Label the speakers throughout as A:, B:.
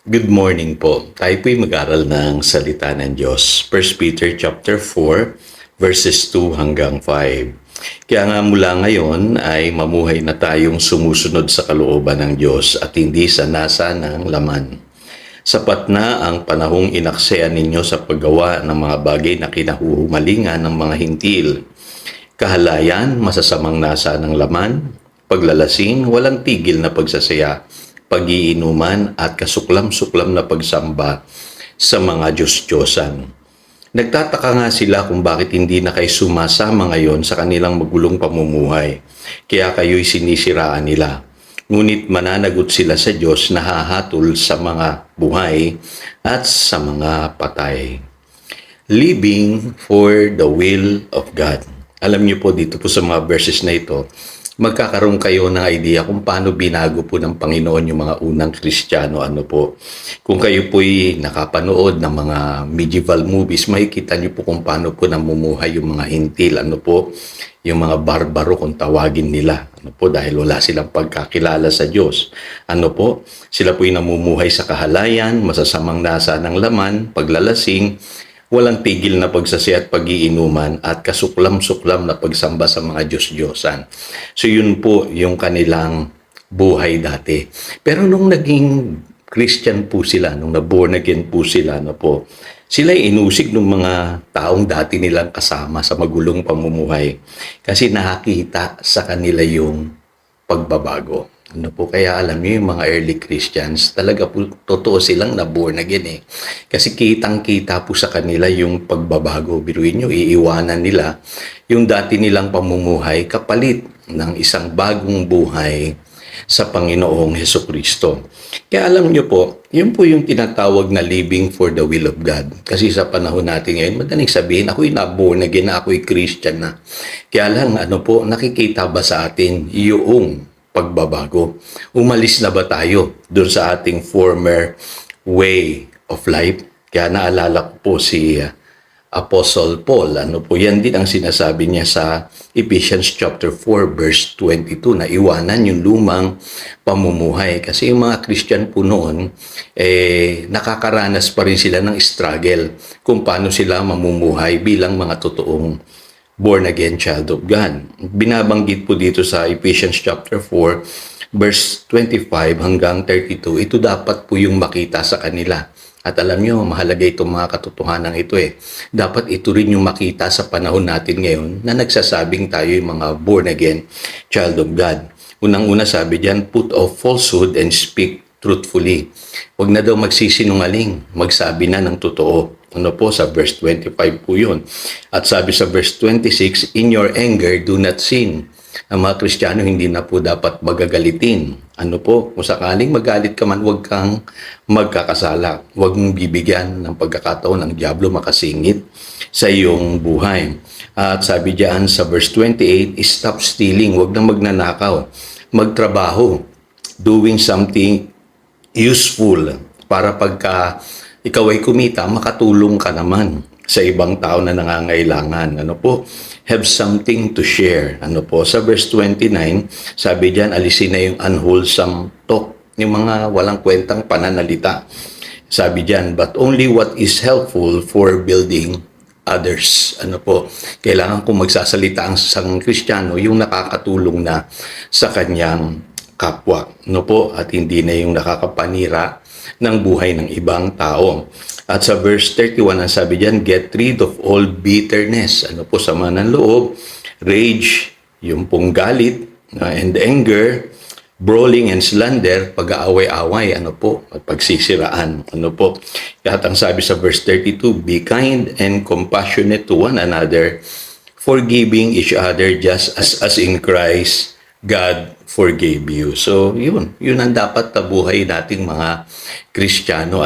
A: Good morning po. Tayo po'y mag-aral ng salita ng Diyos. 1 Peter chapter 4 verses 2 hanggang 5. Kaya nga mula ngayon ay mamuhay na tayong sumusunod sa kalooban ng Diyos at hindi sa nasa ng laman. Sapat na ang panahong inaksean ninyo sa paggawa ng mga bagay na kinahuhumalingan ng mga hintil. Kahalayan, masasamang nasa ng laman, paglalasing, walang tigil na pagsasaya, pag-iinuman at kasuklam-suklam na pagsamba sa mga Diyos-Diyosan. Nagtataka nga sila kung bakit hindi na kayo sumasama ngayon sa kanilang magulong pamumuhay, kaya kayo'y sinisiraan nila. Ngunit mananagot sila sa Diyos na hahatol sa mga buhay at sa mga patay. Living for the will of God. Alam niyo po dito po sa mga verses na ito, magkakaroon kayo ng idea kung paano binago po ng Panginoon yung mga unang Kristiyano. Kung kayo po'y nakapanood ng mga medieval movies, makikita niyo po kung paano po namumuhay yung mga hintil. Yung mga barbaro kung tawagin nila. Dahil wala silang pagkakilala sa Diyos. Sila po'y namumuhay sa kahalayan, masasamang nasa ng laman, paglalasing, walang tigil na pagsasaya at pag-iinuman at kasuklam-suklam na pagsamba sa mga Diyos-Diyosan. So yun po yung kanilang buhay dati. Pero nung naging Christian po sila, nung na-born again po sila, sila inusig ng mga taong dati nilang kasama sa magulong pamumuhay kasi nakakita sa kanila yung pagbabago. Kaya alam niyo yung mga early Christians, talaga po totoo silang na-born again eh. Kasi kitang-kita po sa kanila yung pagbabago. Biruin niyo, iiwanan nila yung dati nilang pamumuhay kapalit ng isang bagong buhay sa Panginoong Hesukristo. Kaya alam niyo po, yun po yung tinatawag na living for the will of God. Kasi sa panahon natin ngayon, madaling sabihin, ako'y na-born again na, ako'y Christian na. Kaya lang, nakikita ba sa atin yung pagbabago? Umalis na ba tayo doon sa ating former way of life? Kaya naalala ko po si Apostle Paul. Yan din ang sinasabi niya sa Ephesians chapter 4 verse 22 na iwanan yung lumang pamumuhay. Kasi yung mga Christian po noon, nakakaranas pa rin sila ng struggle kung paano sila mamumuhay bilang mga totoong born-again child of God. Binabanggit po dito sa Ephesians chapter 4, verse 25 hanggang 32, ito dapat po yung makita sa kanila. At alam nyo, mahalaga itong mga katotohanan ito eh. Dapat ito rin yung makita sa panahon natin ngayon na nagsasabing tayo yung mga born-again child of God. Unang-una sabi diyan, put off falsehood and speak truthfully. Huwag na daw magsisinungaling, magsabi na ng totoo. Sa verse 25 po yun. At sabi sa verse 26, in your anger, do not sin. Ang mga Kristiyano hindi na po dapat magagalitin. Kung sakaling magalit ka man, huwag kang magkakasala. Huwag mong bibigyan ng pagkakataon ng diablo makasingit sa iyong buhay. At sabi diyan sa verse 28, stop stealing. Huwag na magnanakaw. Magtrabaho. Doing something useful para pagka ikaw ay kumita, makatulong ka naman sa ibang tao na nangangailangan. Have something to share. Sa verse 29, sabi diyan, alisin na yung unwholesome talk, yung mga walang kwentang pananalita. Sabi diyan, but only what is helpful for building others. Kailangan kung magsasalita ang isang Kristiyano, yung nakakatulong na sa kanyang kapwa. At hindi na yung nakakapanira ng buhay ng ibang tao. At sa verse 31, ang sabi diyan, get rid of all bitterness. Sama ng loob, rage, yung pong galit, and anger, brawling and slander, pag-aaway-away, at pagsisiraan. At ang sabi sa verse 32, be kind and compassionate to one another, forgiving each other just as in Christ God forgave you. So, yun ang dapat tabuhay nating mga Kristiyano.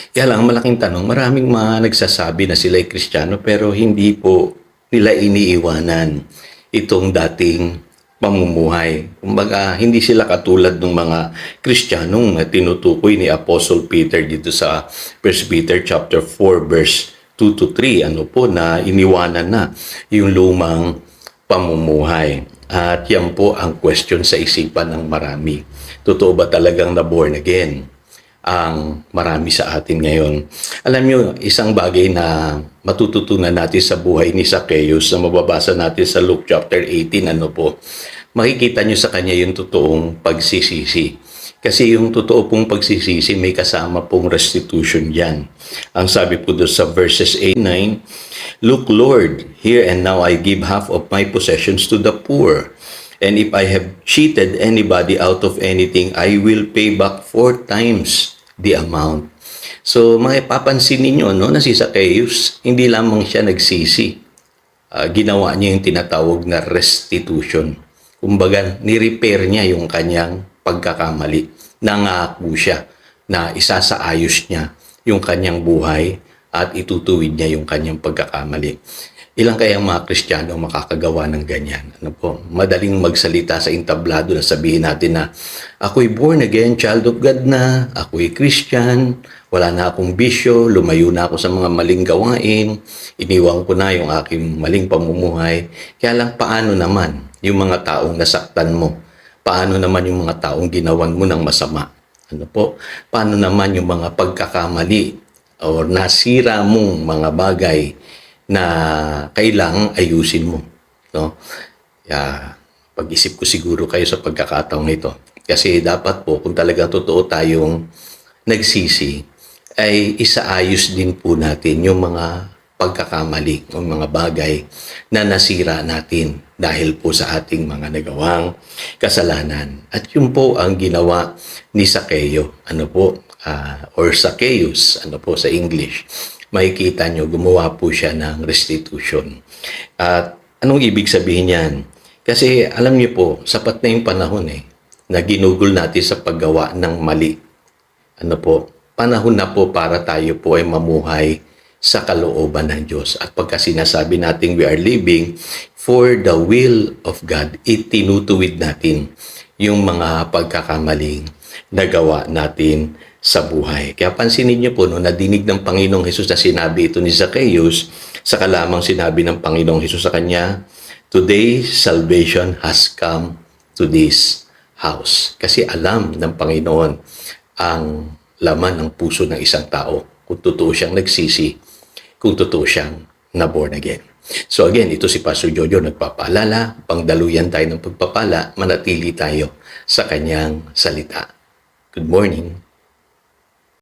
A: Kaya lang, malaking tanong, maraming mga nagsasabi na sila ay Kristiyano pero hindi po nila iniiwanan itong dating pamumuhay. Kumbaga, hindi sila katulad ng mga Kristiyanong na tinutukoy ni Apostle Peter dito sa 1 Peter chapter 4 verse 2 to 3, na iniwanan na yung lumang pamumuhay. At yan po ang question sa isipan ng marami. Totoo ba talagang na born again? ang marami sa atin ngayon. Alam nyo, isang bagay na matututunan natin sa buhay ni Zacchaeus na mababasa natin sa Luke chapter 18, makikita nyo sa kanya yung totoong pagsisisi. Kasi yung totoo pong pagsisisi, may kasama pong restitution yan. Ang sabi po doon sa verses 8-9, "Look, Lord, here and now I give half of my possessions to the poor. And if I have cheated anybody out of anything, I will pay back 4 times the amount." So, mapapansin ninyo na si Zacchaeus, hindi lamang siya nagsisi. Ginawa niya yung tinatawag na restitution. Kumbaga, ni-repair niya yung kanyang pagkakamali. Nangako siya na isasaayos niya yung kanyang buhay at itutuwid niya yung kanyang pagkakamali. Ilang kayang mga Kristiyano makakagawa ng ganyan? Madaling magsalita sa entablado na sabihin natin na ako'y born again, child of God na, ako'y Christian, wala na akong bisyo, lumayo na ako sa mga maling gawain, iniwan ko na yung aking maling pamumuhay. Kaya lang paano naman yung mga taong nasaktan mo? Paano naman yung mga taong ginawan mo ng masama? Paano naman yung mga pagkakamali o nasira mong mga bagay na kailangang ayusin mo, pag-isip ko siguro kayo sa pagkakataong ito. Kasi dapat po, kung talaga totoo tayong nagsisi, ay isaayos din po natin yung mga pagkakamali o mga bagay na nasira natin dahil po sa ating mga nagawang kasalanan. At yun po ang ginawa ni Zacchaeus, or Zacchaeus, sa English. Makikita nyo, gumawa po siya ng restitution. At anong ibig sabihin yan? Kasi alam niyo po, sapat na yung panahon na ginugol natin sa paggawa ng mali. Panahon na po para tayo po ay mamuhay sa kalooban ng Diyos. At pagka sinasabi natin we are living for the will of God, itinutuwid natin yung mga pagkakamaling nagawa natin sa buhay. Kaya pansinin niyo po, nadinig ng Panginoong Hesus na sinabi ito ni Zacchaeus, saka lamang sinabi ng Panginoong Hesus sa kanya, "Today, salvation has come to this house." Kasi alam ng Panginoon ang laman ng puso ng isang tao kung totoo siyang nagsisi, kung totoo siyang na-born again. So again, ito si Pastor Jojo nagpapaalala, pangdaluyan tayo ng pagpapala, manatili tayo sa kanyang salita. Good morning.